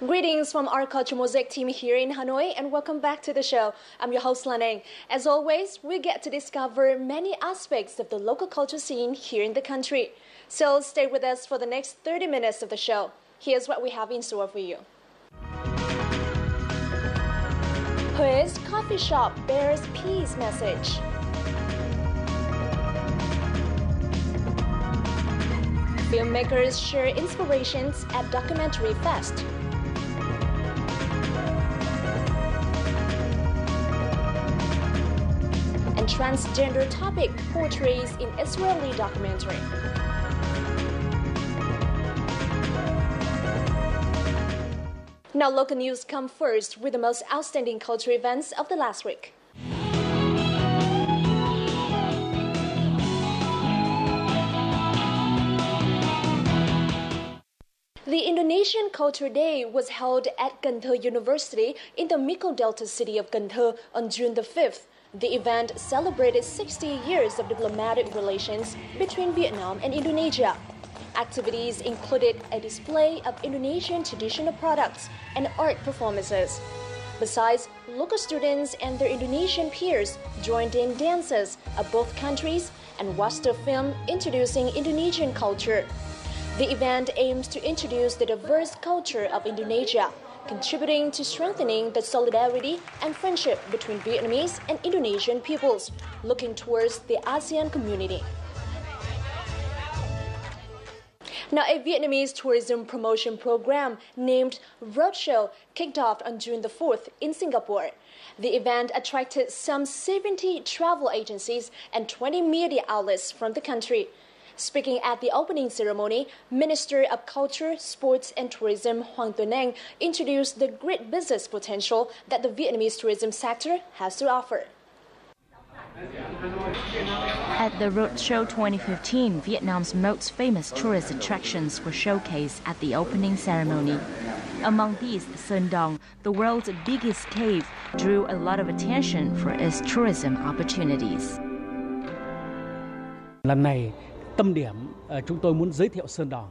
Greetings from our Culture Mosaic team here in Hanoi and welcome back to the show. I'm your host Lan Anh. As always, we get to discover many aspects of the local culture scene here in the country. So stay with us for the next 30 minutes of the show. Here's what we have in store for you. Hui's coffee shop bears peace message. Filmmakers share inspirations at Documentary Fest. And transgender topic portrays in Israeli documentary. Now local news come first with the most outstanding cultural events of the last week. The Indonesian Culture Day was held at Cần Thơ University in the Mekong Delta city of Cần Thơ on June the 5th. The event celebrated 60 years of diplomatic relations between Vietnam and Indonesia. Activities included a display of Indonesian traditional products and art performances. Besides, local students and their Indonesian peers joined in dances of both countries and watched a film introducing Indonesian culture. The event aims to introduce the diverse culture of Indonesia, contributing to strengthening the solidarity and friendship between Vietnamese and Indonesian peoples, looking towards the ASEAN community. Now, a Vietnamese tourism promotion program named Roadshow kicked off on June the 4th in Singapore. The event attracted some 70 travel agencies and 20 media outlets from the country. Speaking at the opening ceremony, Minister of Culture, Sports and Tourism Hoàng Tuấn Anh introduced the great business potential that the Vietnamese tourism sector has to offer. At the Roadshow 2015, Vietnam's most famous tourist attractions were showcased at the opening ceremony. Among these, Sơn Dòng, the world's biggest cave, drew a lot of attention for its tourism opportunities. Lần này, tâm điểm chúng tôi muốn giới thiệu Sơn Dòng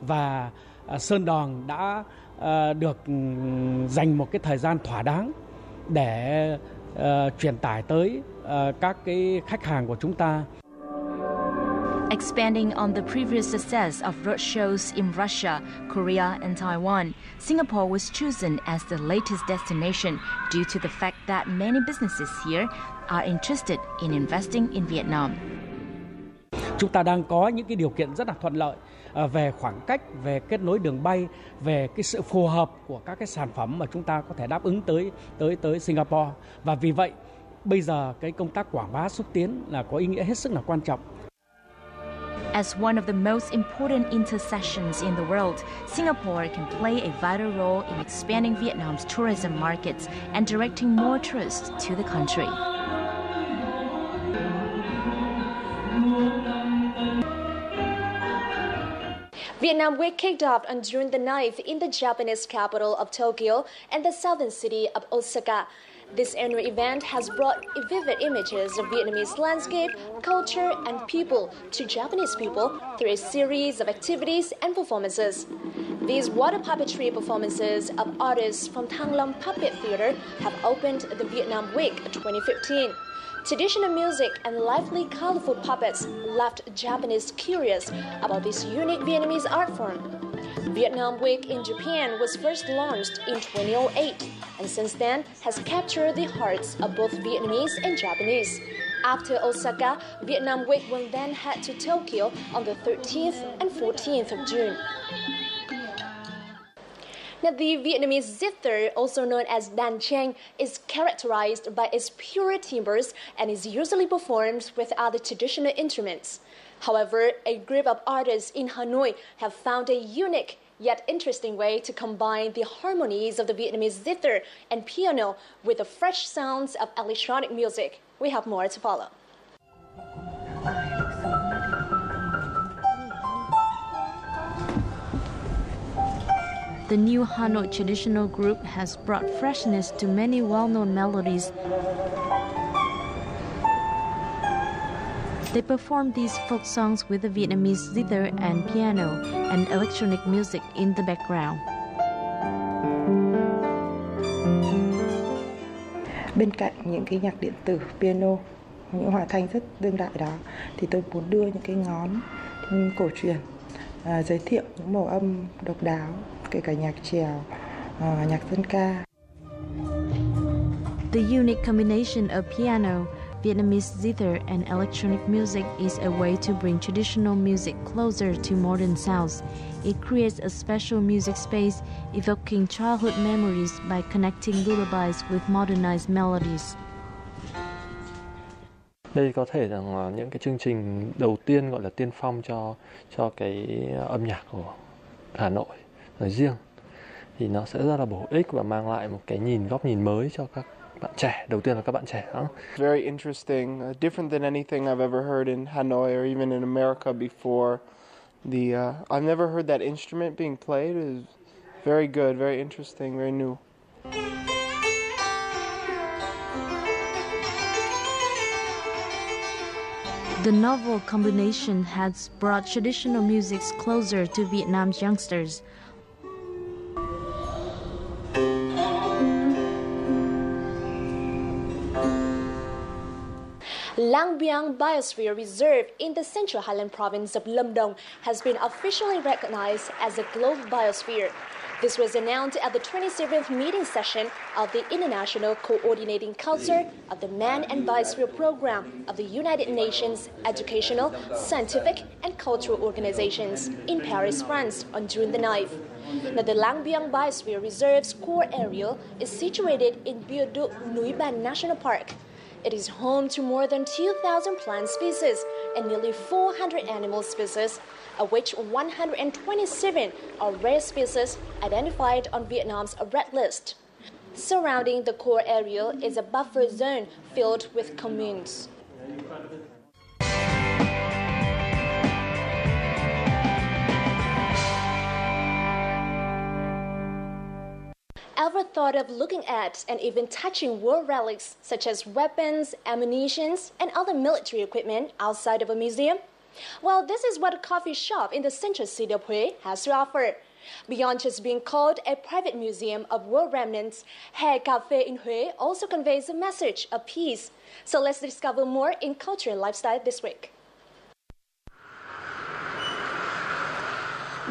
và Sơn Dòng đã được dành một cái thời gian thỏa đáng để truyền tải tới các cái khách hàng của chúng ta. Expanding on the previous success of roadshows in Russia, Korea and Taiwan, Singapore was chosen as the latest destination due to the fact that many businesses here are interested in investing in Vietnam. Chúng ta đang có những cái điều kiện rất là thuận lợi về khoảng cách, về kết nối đường bay, về cái sự phù hợp của các cái sản phẩm mà chúng ta có thể đáp ứng tới Singapore. Và vì vậy, bây giờ cái công tác quảng bá xúc tiến là có ý nghĩa hết sức là quan trọng. As one of the most important intersections in the world, Singapore can play a vital role in expanding Vietnam's tourism markets and directing more tourists to the country. Vietnam Week kicked off on June the 9th in the Japanese capital of Tokyo and the southern city of Osaka. This annual event has brought vivid images of Vietnamese landscape, culture, and people to Japanese people through a series of activities and performances. These water puppetry performances of artists from Thăng Long Puppet Theatre have opened the Vietnam Week 2015. Traditional music and lively, colorful puppets left Japanese curious about this unique Vietnamese art form. Vietnam Week in Japan was first launched in 2008 and since then has captured the hearts of both Vietnamese and Japanese. After Osaka, Vietnam Week will then head to Tokyo on the 13th and 14th of June. Now, the Vietnamese zither, also known as đàn tranh, is characterized by its pure timbres and is usually performed with other traditional instruments. However, a group of artists in Hanoi have found a unique yet interesting way to combine the harmonies of the Vietnamese zither and piano with the fresh sounds of electronic music. We have more to follow. The new Hanoi traditional group has brought freshness to many well-known melodies. They perform these folk songs with the Vietnamese zither and piano and electronic music in the background. Bên cạnh những cái nhạc điện tử, piano, những hòa thanh rất đương đại đó, thì tôi muốn đưa những cái ngón cổ truyền, giới thiệu những màu âm độc đáo, kể cả nhạc chèo, nhạc dân ca. The unique combination of piano, Vietnamese zither and electronic music is a way to bring traditional music closer to modern sounds. It creates a special music space, evoking childhood memories by connecting lullabies with modernized melodies. Đây có thể là những cái chương trình đầu tiên gọi là tiên phong cho cái âm nhạc của Hà Nội nói riêng, thì nó sẽ rất là bổ ích và mang lại một cái góc nhìn mới cho các bạn trẻ. Đầu tiên là các bạn trẻ đó. Very interesting, different than anything I've ever heard in Hanoi or even in America before. I've never heard that instrument being played. It is very good, very interesting, very new. The novel combination has brought traditional music closer to Vietnam's youngsters. Lang Biang Biosphere Reserve in the Central Highland Province of Lâm Đồng has been officially recognized as a global biosphere. This was announced at the 27th meeting session of the International Coordinating Council of the Man and Biosphere Program of the United Nations Educational, Scientific and Cultural Organizations in Paris, France on June the 9th. Now, the Lang Biang Biosphere Reserve's core area is situated in Bio Duc Núi Ban National Park. It is home to more than 2,000 plant species and nearly 400 animal species, of which 127 are rare species identified on Vietnam's Red List. Surrounding the core area is a buffer zone filled with communes. Ever thought of looking at and even touching war relics such as weapons, ammunition, and other military equipment outside of a museum? Well, this is what a coffee shop in the central city of Huế has to offer. Beyond just being called a private museum of war remnants, Hè Cafe in Huế also conveys a message of peace. So let's discover more in culture and lifestyle this week.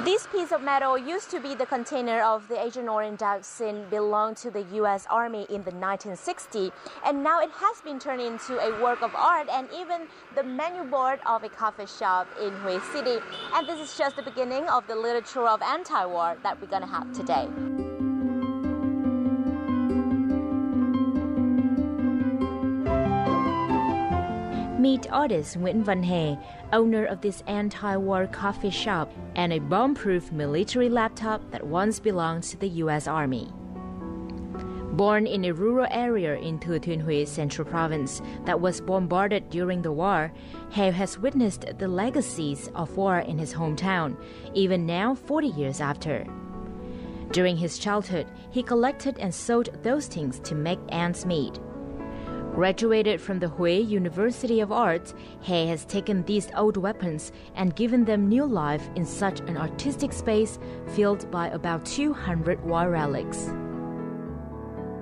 This piece of metal used to be the container of the Agent Orange dioxin belonged to the U.S. Army in the 1960s, and now it has been turned into a work of art and even the menu board of a coffee shop in Hue City. And this is just the beginning of the literature of anti-war that we're going to have today. Meet artist Nguyễn Văn Hè, owner of this anti-war coffee shop and a bomb-proof military laptop that once belonged to the U.S. Army. Born in a rural area in Thừa Thiên Huế Central Province that was bombarded during the war, He has witnessed the legacies of war in his hometown, even now 40 years after. During his childhood, he collected and sold those things to make ends meet. Graduated from the Hue University of Arts, He has taken these old weapons and given them new life in such an artistic space filled by about 200 war relics.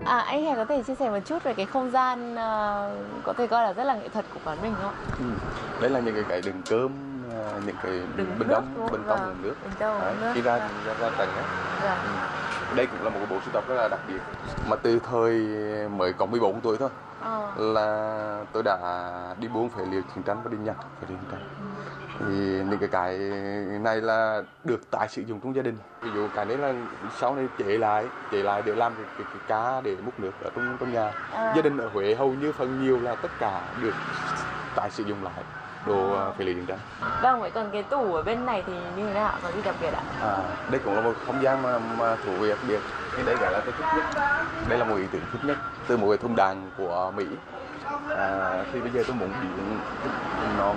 Anh Hè có thể chia sẻ một chút về cái không gian có thể coi là rất là nghệ thuật của quán mình không ạ? Đây là những cái đường cơm, những cái bên trong đường nước. Khi ra tầng á. Đây cũng là một cái bộ sưu tập rất là đặc biệt. Mà từ thời mới có 14 tuổi thôi là tôi đã đi buôn phế liệu chiến tranh và đi nhặt phế liệu chiến tranh. Thì những cái này là được tái sử dụng trong gia đình. Ví dụ cái này là sau này chế lại để làm cái cá để múc nước ở trong nhà. Gia đình ở Huế hầu như phần nhiều là tất cả được tái sử dụng lại đồ phế liệu chiến tranh. Vâng, vậy còn cái tủ ở bên này thì như thế nào, có gì đặc biệt ạ? Đây cũng là một không gian mà thú vị đặc biệt. Thì đây gọi là tôi thích nhất. Đây là một ý tưởng thích nhất từ một cái thùng đàn của Mỹ. Thì bây giờ tôi muốn biến nó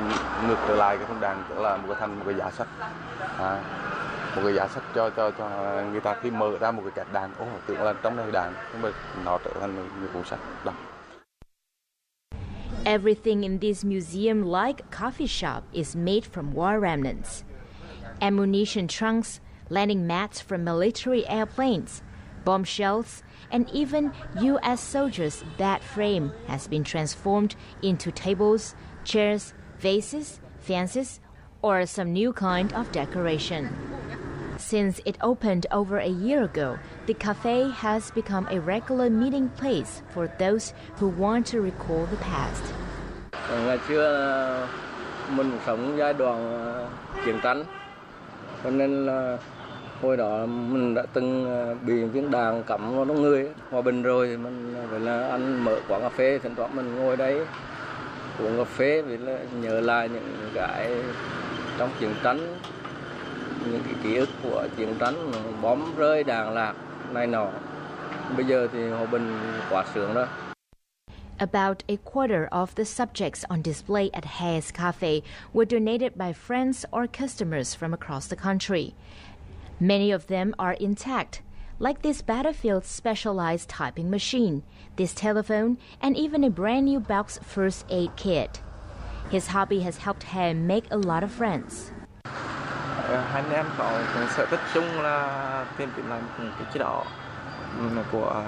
ngược trở lại cái thùng đàn, tức là một cái giá sách, một cái giá sách cho người ta khi mở ra một cái kẹp đàn, tưởng là trong này đàn, nhưng mà nó trở thành một cuốn sách đọc. Everything in this museum-like coffee shop is made from war remnants. Ammunition trunks, landing mats from military airplanes, bombshells, and even U.S. soldiers' bed frame has been transformed into tables, chairs, vases, fences, or some new kind of decoration. Since it opened over a year ago, the cafe has become a regular meeting place for those who want to recall the past. Ngày xưa mình sống giai đoạn chiến tranh, cho nên là hồi đó mình đã từng bị viên đạn cắm vào trong người. Hòa bình rồi thì mình phải là anh mở quán cà phê, thỉnh thoảng mình ngồi đấy uống cà phê vì là nhớ lại những cái trong chiến tranh, những cái ký ức của chiến tranh, bom rơi, đạn lạc này nọ. Bây giờ thì hòa bình quá sướng rồi. About a quarter of the subjects on display at Hayes Cafe were donated by friends or customers from across the country. Many of them are intact, like this battlefield specialized typing machine, this telephone, and even a brand new box first aid kit. His hobby has helped him make a lot of friends. Hai anh em có sở thích chung là tìm kiếm lại một cái chế độ của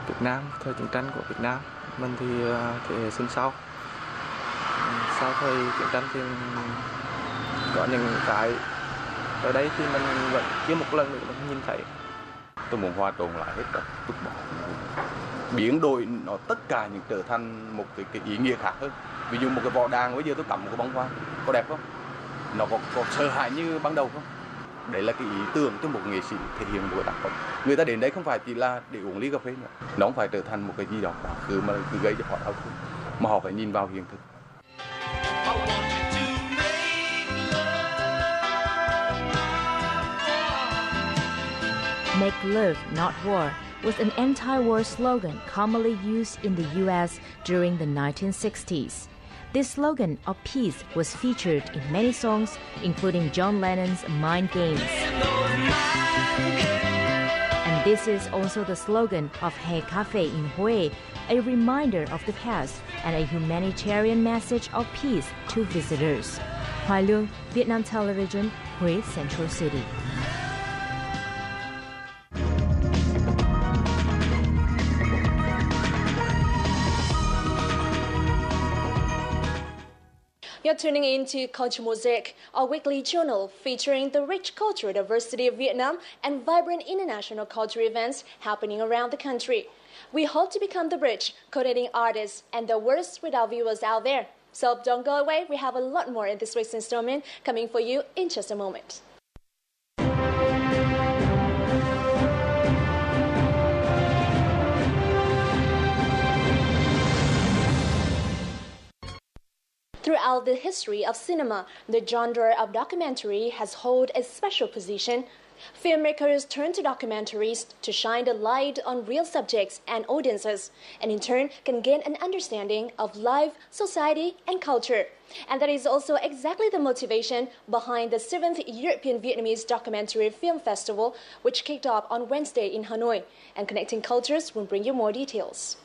Việt Nam, thời chiến tranh của Việt Nam. Mình thì thế hệ sinh sau thời chiến tranh thì có những cái ở đây thì mình vẫn chưa một lần nữa mình nhìn thấy. Tôi muốn hòa trộn lại hết các vứt bỏ, biến đổi nó tất cả những trở thành một cái ý nghĩa khác hơn. Ví dụ một cái vỏ đàn bây giờ tôi cắm một cái bông hoa, có đẹp không? Nó có sợ hãi như ban đầu không? Đấy là cái ý tưởng cho một nghệ sĩ thể hiện một cái tác phẩm. Người ta đến đây không phải chỉ là để uống ly cà phê nữa, nó không phải trở thành một cái gì đó quá khứ mà cứ gây cho họ đau thương, mà họ phải nhìn vào hiện thực. Make love, not war, was an anti-war slogan commonly used in the U.S. during the 1960s. This slogan of peace was featured in many songs, including John Lennon's Mind Games. And this is also the slogan of Hay Cafe in Hue, a reminder of the past and a humanitarian message of peace to visitors. Hoài Lương, Vietnam Television, Hue Central City. You're tuning in to Culture Mosaic, our weekly journal featuring the rich cultural diversity of Vietnam and vibrant international cultural events happening around the country. We hope to become the bridge, connecting artists and their words with our viewers out there. So don't go away, we have a lot more in this week's installment coming for you in just a moment. Throughout the history of cinema, the genre of documentary has held a special position. Filmmakers turn to documentaries to shine the light on real subjects and audiences, and in turn can gain an understanding of life, society, and culture. And that is also exactly the motivation behind the 7th European Vietnamese Documentary Film Festival, which kicked off on Wednesday in Hanoi. And Connecting Cultures will bring you more details.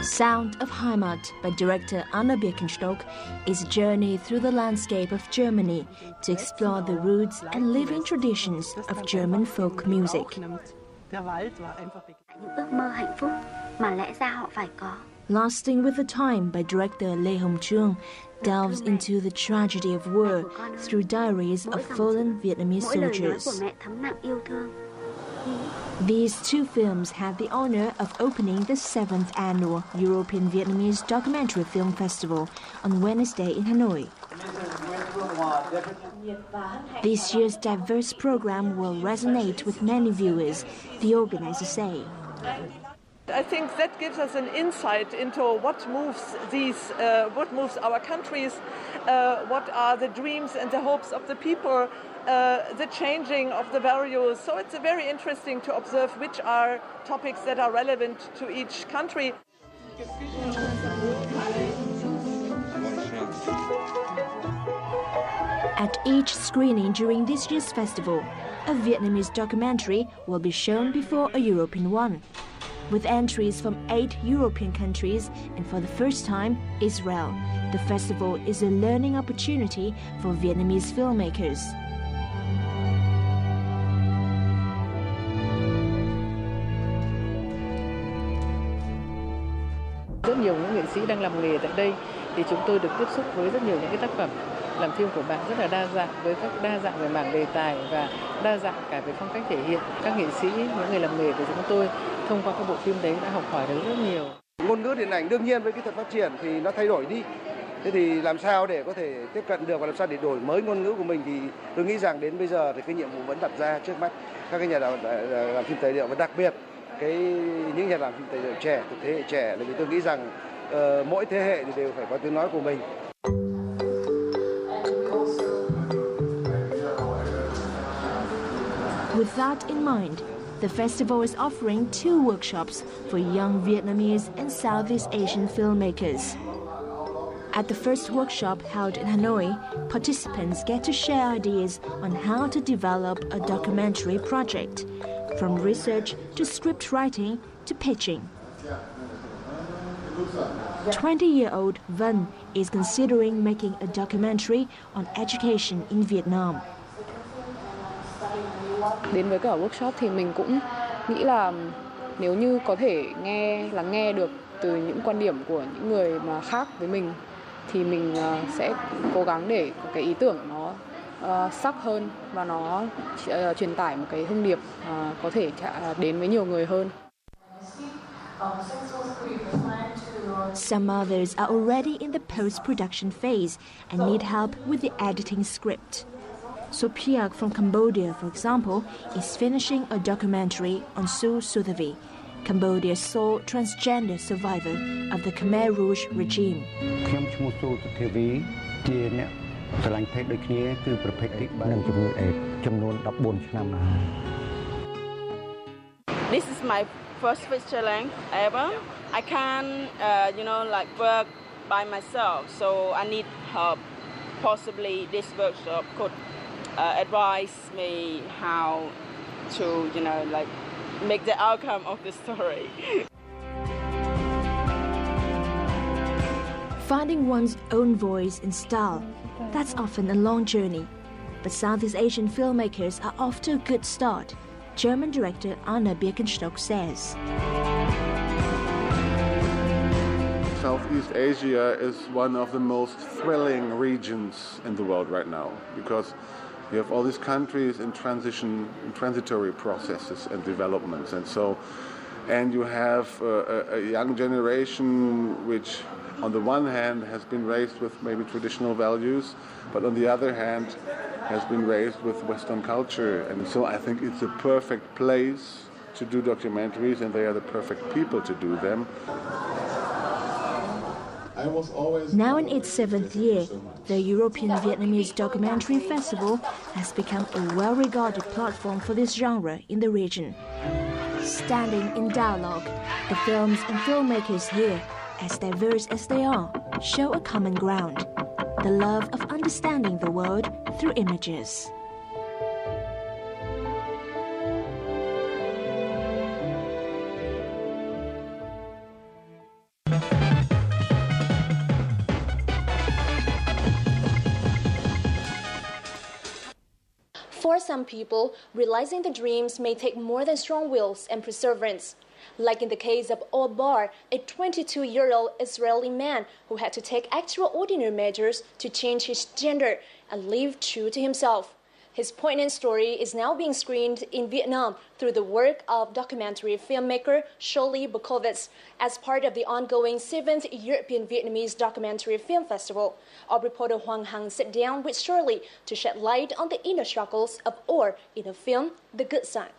Sound of Heimat by director Anna Birkenstock is a journey through the landscape of Germany to explore the roots and living traditions of German folk music. Lasting with the Time by director Lê Hồng Trương delves into the tragedy of war through diaries of fallen Vietnamese soldiers. These two films had the honor of opening the 7th annual European Vietnamese Documentary Film Festival on Wednesday in Hanoi. This year's diverse program will resonate with many viewers, the organizers say. I think that gives us an insight into what moves our countries, what are the dreams and the hopes of the people, the changing of the values. So it's very interesting to observe which are topics that are relevant to each country. At each screening during this year's festival, a Vietnamese documentary will be shown before a European one. With entries from 8 European countries and for the first time, Israel, the festival is a learning opportunity for Vietnamese filmmakers. Rất nhiều những nghệ sĩ đang làm nghề tại đây thì chúng tôi được tiếp xúc với rất nhiều những cái tác phẩm làm phim của bạn rất là đa dạng, với các đa dạng về mảng đề tài và đa dạng cả về phong cách thể hiện. Các nghệ sĩ, những người làm nghề của chúng tôi thông qua các bộ phim đấy đã học hỏi được rất nhiều. Ngôn ngữ điện ảnh đương nhiên với kỹ thuật phát triển thì nó thay đổi đi. Thế thì làm sao để có thể tiếp cận được và làm sao để đổi mới ngôn ngữ của mình thì tôi nghĩ rằng đến bây giờ thì cái nhiệm vụ vẫn đặt ra trước mắt các cái nhà làm phim tài liệu và đặc biệt những nhà làm phim tài liệu trẻ, thế hệ trẻ, vì tôi nghĩ rằng mỗi thế hệ thì đều phải có tiếng nói của mình. With that in mind, the festival is offering 2 workshops for young Vietnamese and Southeast Asian filmmakers. At the first workshop held in Hanoi, participants get to share ideas on how to develop a documentary project, from research to script writing to pitching. 20-year-old Vân is considering making a documentary on education in Vietnam. Đến với cả workshop thì mình cũng nghĩ là nếu như có thể lắng nghe được từ những quan điểm của những người mà khác với mình thì mình sẽ cố gắng để có cái ý tưởng nó sắc hơn và nó truyền tải một cái thông điệp có thể đến với nhiều người hơn. Some others are already in the post-production phase and need help with the editing script. Sopiak from Cambodia, for example, is finishing a documentary on Su Suthavi, Cambodia's sole transgender survivor of the Khmer Rouge regime. This is my first feature length ever. I can't, work by myself, so I need help. Possibly this workshop could advise me how to, make the outcome of the story. Finding one's own voice and style, that's often a long journey. But Southeast Asian filmmakers are off to a good start, German director Anna Birkenstock says. Southeast Asia is one of the most thrilling regions in the world right now because you have all these countries in transition, in transitory processes and developments, and you have a young generation which, on the one hand, has been raised with maybe traditional values, but on the other hand, has been raised with Western culture, and so I think it's a perfect place to do documentaries, and they are the perfect people to do them. Now in its 7th year, the European Vietnamese Documentary Festival has become a well-regarded platform for this genre in the region. Standing in dialogue, the films and filmmakers here, as diverse as they are, show a common ground: the love of understanding the world through images. For some people, realizing the dreams may take more than strong wills and perseverance. Like in the case of Obar, a 22-year-old Israeli man who had to take extraordinary measures to change his gender and live true to himself. His poignant story is now being screened in Vietnam through the work of documentary filmmaker Shirley Bukovitz as part of the ongoing 7th European Vietnamese Documentary Film Festival. Our reporter Hoàng Hằng sat down with Shirley to shed light on the inner struggles of Or in the film The Good Sign.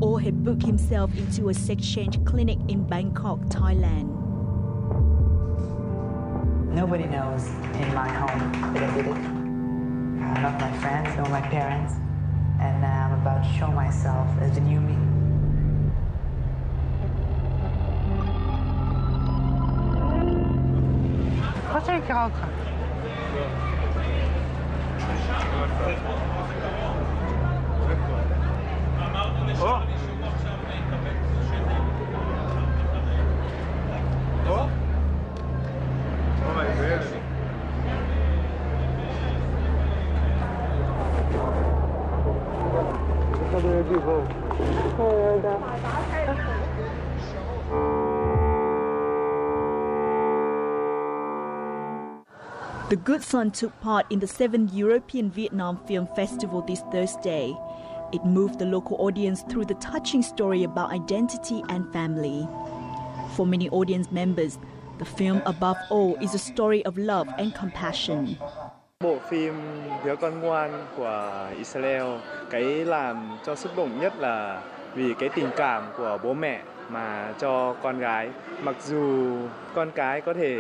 Or had booked himself into a sex change clinic in Bangkok, Thailand. Nobody knows in my home that I did it. Not my friends, nor my parents. And I'm about to show myself as the new me. The Good Son took part in the 7th European Vietnam Film Festival this Thursday. It moved the local audience through the touching story about identity and family. For many audience members, the film above all is a story of love and compassion. Bộ phim Đứa con ngoan của Israel, cái làm cho xúc động nhất là vì cái tình cảm của bố mẹ mà cho con gái. Mặc dù con cái có thể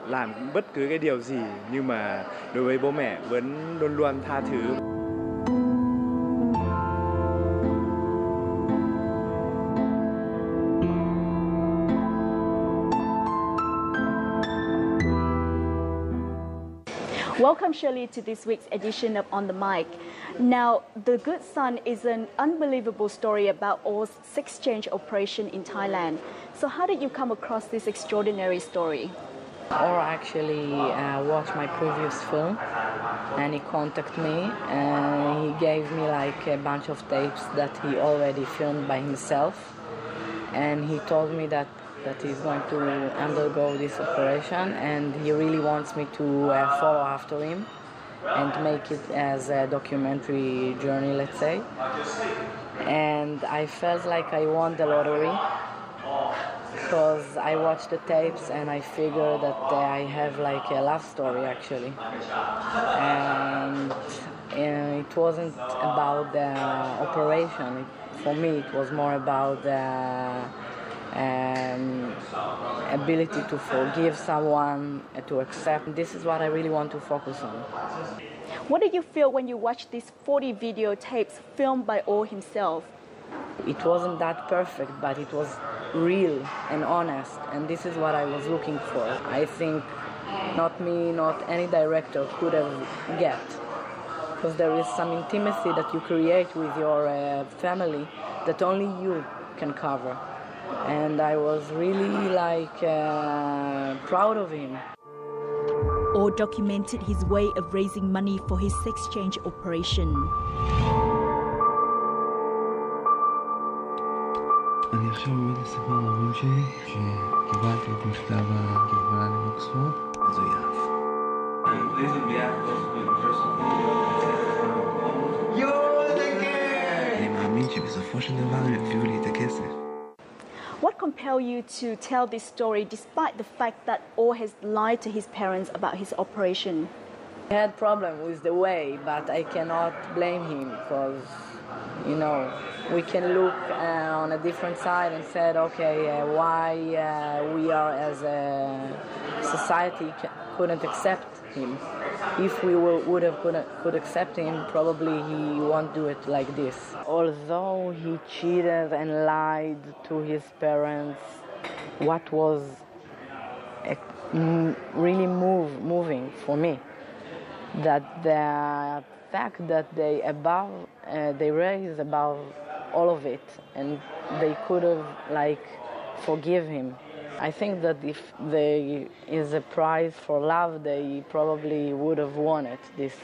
làm bất cứ cái điều gì nhưng mà đối với bố mẹ vẫn luôn luôn tha thứ. Welcome, Shirley, to this week's edition of On the Mic. Now, The Good Son is an unbelievable story about Or's sex change operation in Thailand. So how did you come across this extraordinary story? Or actually watched my previous film, and he contacted me and he gave me like a bunch of tapes that he already filmed by himself, and he told me that he's going to undergo this operation and he really wants me to follow after him and make it as a documentary journey, let's say. And I felt like I won the lottery, because I watched the tapes and I figured that I have like a love story actually. And it wasn't about the operation. For me, it was more about the ability to forgive someone, to accept. This is what I really want to focus on. What did you feel when you watched these 40 videotapes filmed by Or himself? It wasn't that perfect, but it was real and honest, and this is what I was looking for. I think not me, not any director could have get, because there is some intimacy that you create with your family that only you can cover. And I was really like proud of him. Or documented his way of raising money for his sex change operation. אני עכשיו עומד לספר להורים שלי שקיבלתי את מכתב הגבלה למקסור מזויף. אני מאמין שבסופו של דבר הם יביאו לי את הכסף. What compelled you to tell this story despite the fact that Or has lied to his parents about his operation? I had problem with the way, but I cannot blame him, because you know, we can look on a different side and said, okay, why we are as a society couldn't accept him. If we could accept him, probably he won't do it like this. Although he cheated and lied to his parents, what was really moving for me, that the fact that they raised above all of it, and they could have like forgive him. I think that if there is a prize for love, they probably would have won it, these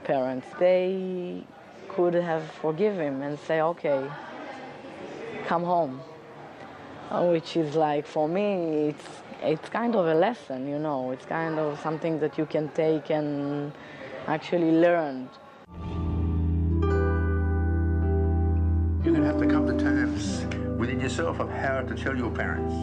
parents. They could have forgive him and say, okay, come home. Which is like, for me, it's kind of a lesson, you know. It's kind of something that you can take and actually learn. You're going to have to come to terms within yourself of how to tell your parents.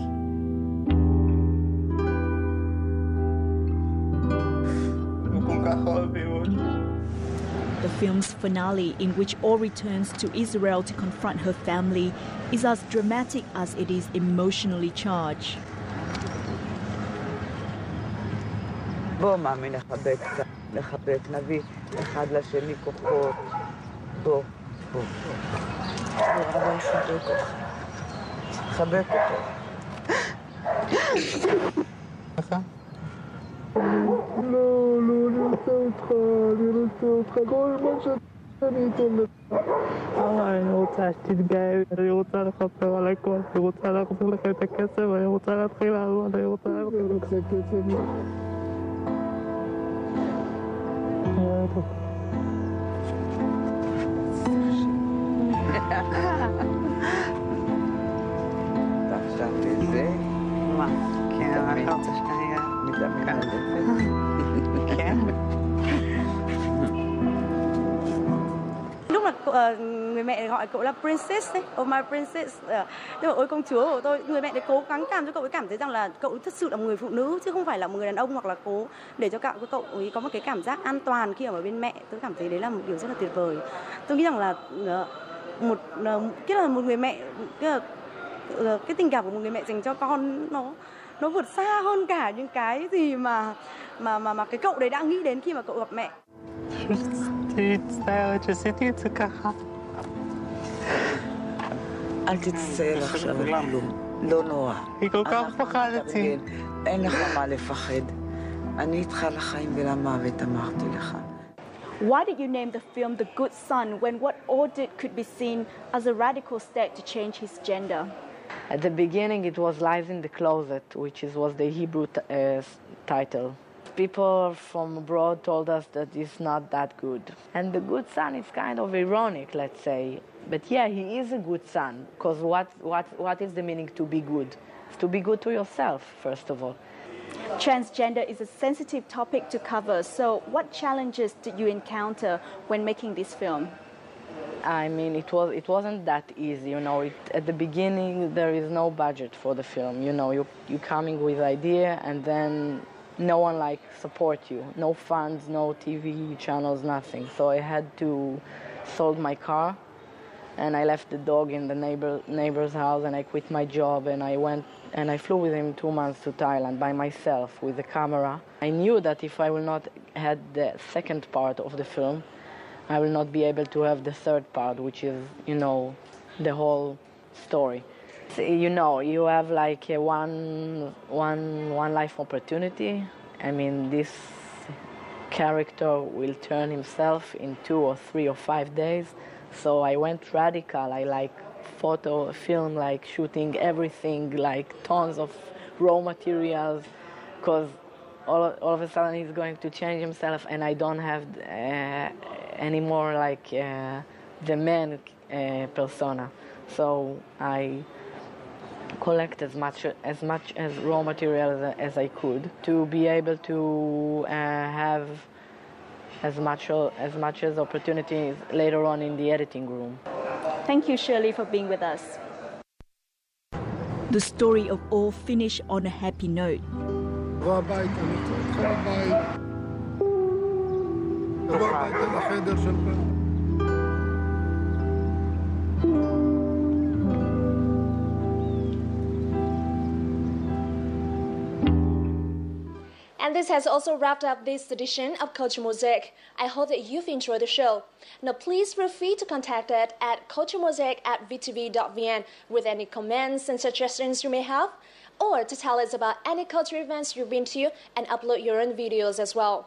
The film's finale, in which Or returns to Israel to confront her family, is as dramatic as it is emotionally charged. בוא מאמי נחבק, נביא אחד לשני כוחות. בוא. אבא יחבק אותך. חבק אותו. ככה? לא. אני רוצה שתתגאה, אני רוצה לכפר על הכל, אני רוצה להחזיר לכם את הכסף, אני רוצה להתחיל לעבוד, אני רוצה להחזיר כסף. אתה עכשיו בזה? מה? כן, אני רוצה שנייה מדבר על זה. כן? Lúc mà người mẹ gọi cậu là princess đấy, oh my princess, nhưng mà ôi công chúa của tôi, người mẹ đấy cố gắng làm cho cậu ấy cảm thấy rằng là cậu thật sự là một người phụ nữ chứ không phải là một người đàn ông, hoặc là cố để cho cậu ấy có một cái cảm giác an toàn khi ở bên mẹ. Tôi cảm thấy đấy là một điều rất là tuyệt vời. Tôi nghĩ rằng là một người mẹ, cái tình cảm của một người mẹ dành cho con nó vượt xa hơn cả những cái gì mà cái cậu đấy đã nghĩ đến khi mà cậu gặp mẹ. אל תצטער עכשיו על כלום, לא נורא. היא כל כך פחדתי. אין לך מה לפחד. אני איתך לחיים ולמוות, אמרתי לך. Why did you name the film The Good Son when what audit could be seen as a radical step to change his gender? At the beginning it was Lies in the Closet, which was the Hebrew title. People from abroad told us that it's not that good. And the good son is kind of ironic, let's say. But yeah, he is a good son, because what is the meaning to be good? It's to be good to yourself, first of all. Transgender is a sensitive topic to cover, so what challenges did you encounter when making this film? I mean, it wasn't that easy, you know. At the beginning, there is no budget for the film, you know. You're coming with idea, and then no one support you, no funds, no TV channels, nothing. So I had to sold my car, and I left the dog in the neighbor's house, and I quit my job, and I went and I flew with him 2 months to Thailand by myself with the camera. I knew that if I will not have the second part of the film, I will not be able to have the third part, which is, you know, the whole story. You know, you have like a one life opportunity. I mean, this character will turn himself in 2 or 3 or 5 days. So I went radical. I film, shooting everything, tons of raw materials, because all of a sudden he's going to change himself, and I don't have anymore the man persona. So I collect as much as raw material as I could to be able to have as much as opportunities later on in the editing room. Thank you, Shirley, for being with us. The story of all finished on a happy note. And this has also wrapped up this edition of Culture Mosaic. I hope that you've enjoyed the show. Now please feel free to contact us at culturemosaic@vtv.vn with any comments and suggestions you may have, or to tell us about any culture events you've been to and upload your own videos as well.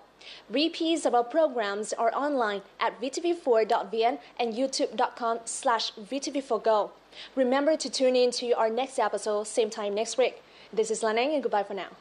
Repeats of our programs are online at vtv4.vn and youtube.com/vtv4go. Remember to tune in to our next episode, same time next week. This is Lanang, and goodbye for now.